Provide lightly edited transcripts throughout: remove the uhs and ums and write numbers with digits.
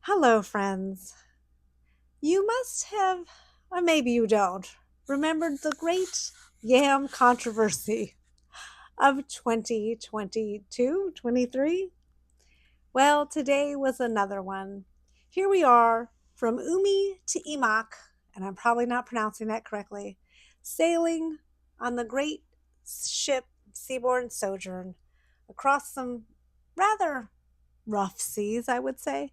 Hello, friends. You must have, or maybe you don't, remembered the great yam controversy of 2022, 23. Well, today was another one. Here we are from Umi to Imak, and I'm probably not pronouncing that correctly, sailing on the great ship Seabourn Sojourn across some rather rough seas, I would say,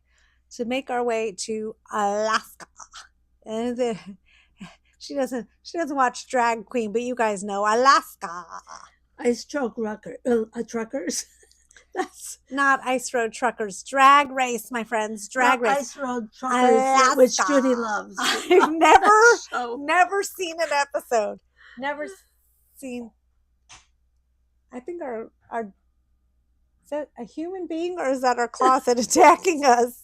to make our way to Alaska. And she doesn't watch Drag Queen, but you guys know Alaska. Ice truckers. That's Not Ice Road Truckers, Drag Race, my friends, Drag Race. Ice Road Truckers, which Alaska. Judy loves. I've show. never seen an episode. Never seen. I think our is that a human being or is that our closet attacking us?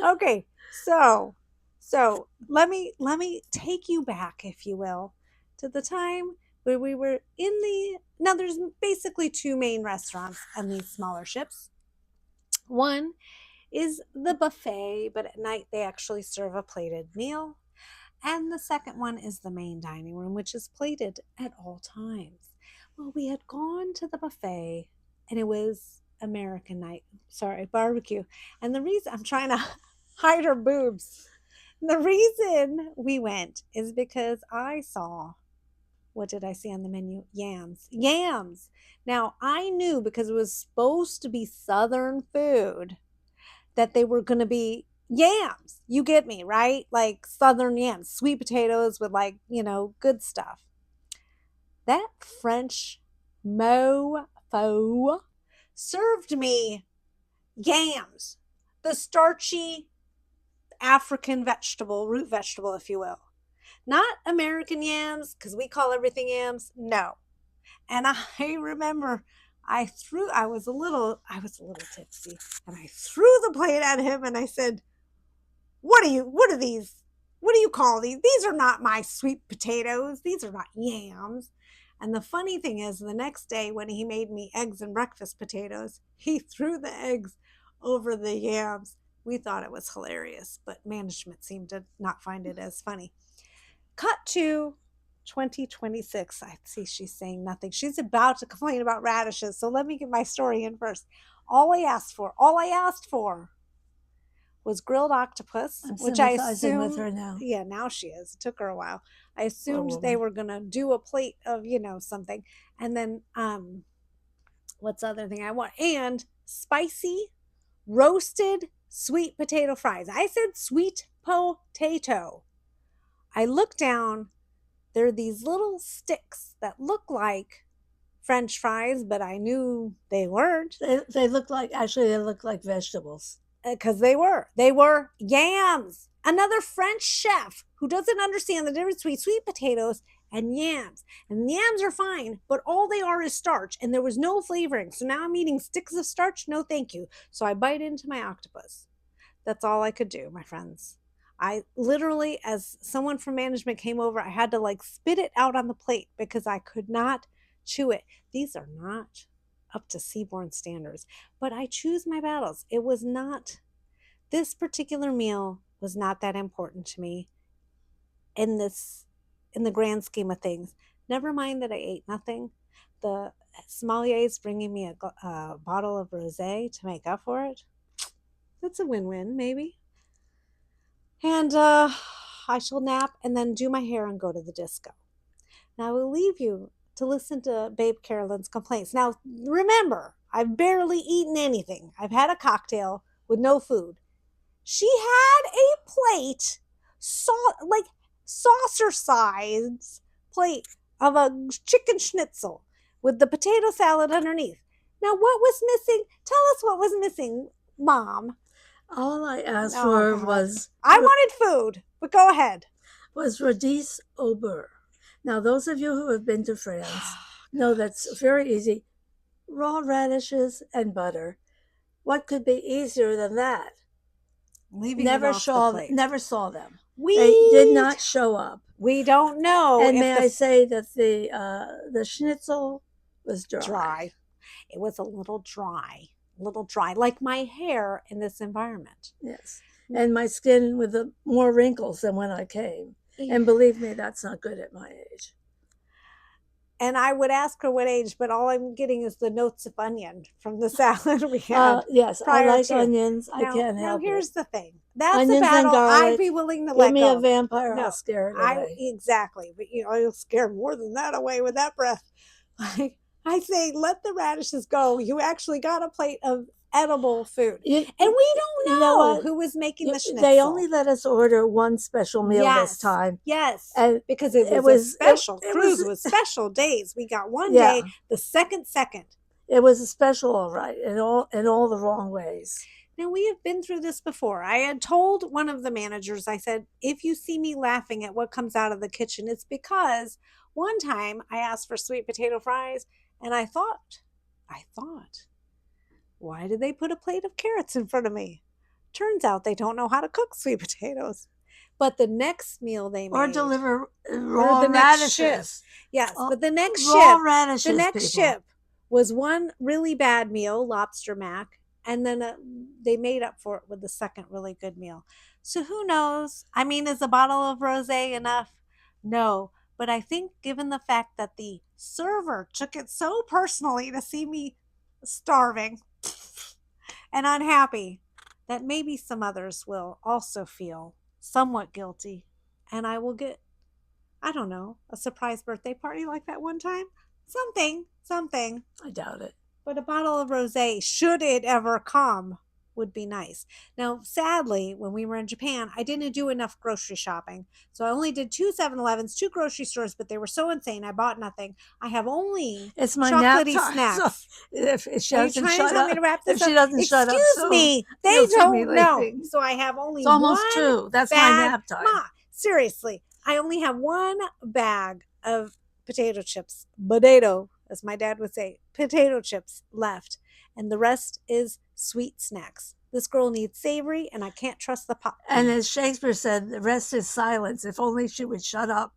Okay, so let me take you back, if you will, to the time where we were in the now there's basically two main restaurants on these smaller ships. One is the buffet, but at night they actually serve a plated meal. And the second one is the main dining room, which is plated at all times. Well, we had gone to the buffet and it was American night, sorry, barbecue. And the reason I'm trying to hide her boobs, the reason we went is because I saw, what did I see on the menu? Yams. Yams. Now, I knew because it was supposed to be Southern food that they were going to be yams. You get me, right? Like Southern yams, sweet potatoes with, like, good stuff. That French mofo served me yams, the starchy African vegetable, root vegetable, if you will. Not American yams, because we call everything yams. No. And I remember I was a little tipsy, and I threw the plate at him and I said, what are these? What do you call these? These are not my sweet potatoes. These are not yams. And the funny thing is, the next day when he made me eggs and breakfast potatoes, he threw the eggs over the yams. We thought it was hilarious, but management seemed to not find it as funny. Cut to 2026. I see she's saying nothing. She's about to complain about radishes. So let me get my story in first. All I asked for was grilled octopus, I'm which I sympathizing with assumed, her now. yeah, now she is. It took her a while. I Poor assumed they woman. were gonna do a plate of, something. And then what's the other thing I want? And spicy roasted sweet potato fries. I said sweet potato. I look down, there are these little sticks that look like French fries, but I knew they weren't. They look like, actually, they look like vegetables. Because they were yams. Another French chef who doesn't understand the difference between sweet potatoes and yams. And yams are fine, but all they are is starch, and there was no flavoring. So now I'm eating sticks of starch. No, thank you. So I bite into my octopus. That's all I could do, my friends. I literally, as someone from management came over, I had to like spit it out on the plate because I could not chew it. These are not up to Seaborn standards, but I choose my battles. It was not, this particular meal was not that important to me in this, in the grand scheme of things. Never mind that I ate nothing. The sommelier is bringing me a bottle of rosé to make up for it. That's a win-win, maybe. And I shall nap and then do my hair and go to the disco. Now I will leave you to listen to Babe Carolyn's complaints. Now remember, I've barely eaten anything. I've had a cocktail with no food. She had a plate, like saucer size plate of a chicken schnitzel with the potato salad underneath. Now what was missing? Tell us what was missing, Mom. All I asked Oh, for God. I wanted food, but go ahead. was radis au beurre. Now, those of you who have been to France know that's very easy. Raw radishes and butter. What could be easier than that? Leaving it off the plate. Never saw them. We They did not show up. We don't know And if may I say that the schnitzel was dry. It was a little dry, like my hair in this environment. Yes. and my skin with more wrinkles than when I came. And believe me, that's not good at my age. And I would ask her what age, but all I'm getting is the notes of onion from the salad we had. Yes, I prior like to. onions. I can't Now help here's it. the thing. That's a Onions and battle I'd garlic. be willing to Give let me go. a vampire, No, I'll scare it away. Exactly. But you'll scare more than that away with that breath. Like I say, let the radishes go. You actually got a plate of edible food. And we don't you know know what? who was making the schnitzel. They only let us order one special meal this Yes. time. Yes. And because it was a special cruise with special days. We got one Yeah. day, the second. It was a special, all right, in all the wrong ways. Now, we have been through this before. I had told one of the managers, I said, if you see me laughing at what comes out of the kitchen, it's because one time I asked for sweet potato fries and I thought, why did they put a plate of carrots in front of me? Turns out they don't know how to cook sweet potatoes. But the next meal they made, or deliver raw the next ship. radishes. Yes, but the next raw ship, radishes, the next people. ship was one really bad meal, lobster mac, and then they made up for it with the second really good meal. So who knows? I mean, is a bottle of rosé enough? No, but I think given the fact that the server took it so personally to see me starving and unhappy, that maybe some others will also feel somewhat guilty, and I will get, I don't know, a surprise birthday party like that one time. Something. I doubt it. But a bottle of rosé, should it ever come, would be nice. Now, sadly, when we were in Japan, I didn't do enough grocery shopping. So I only did 2 7-Elevens, 2 grocery stores, but they were so insane. I bought nothing. I have only It's my nap chocolatey time. snacks. So if she Are you doesn't trying shut to tell up, me to wrap this if up? she doesn't shut up, Excuse me. They you'll see me don't know. leaving. So I have only It's almost one 2. That's my bag. nap time. Ma, seriously, I only have one bag of potato chips. Potato, as my dad would say, potato chips left. And the rest is sweet snacks. This girl needs savory, and I can't trust the popcorn. And as Shakespeare said, the rest is silence. If only she would shut up.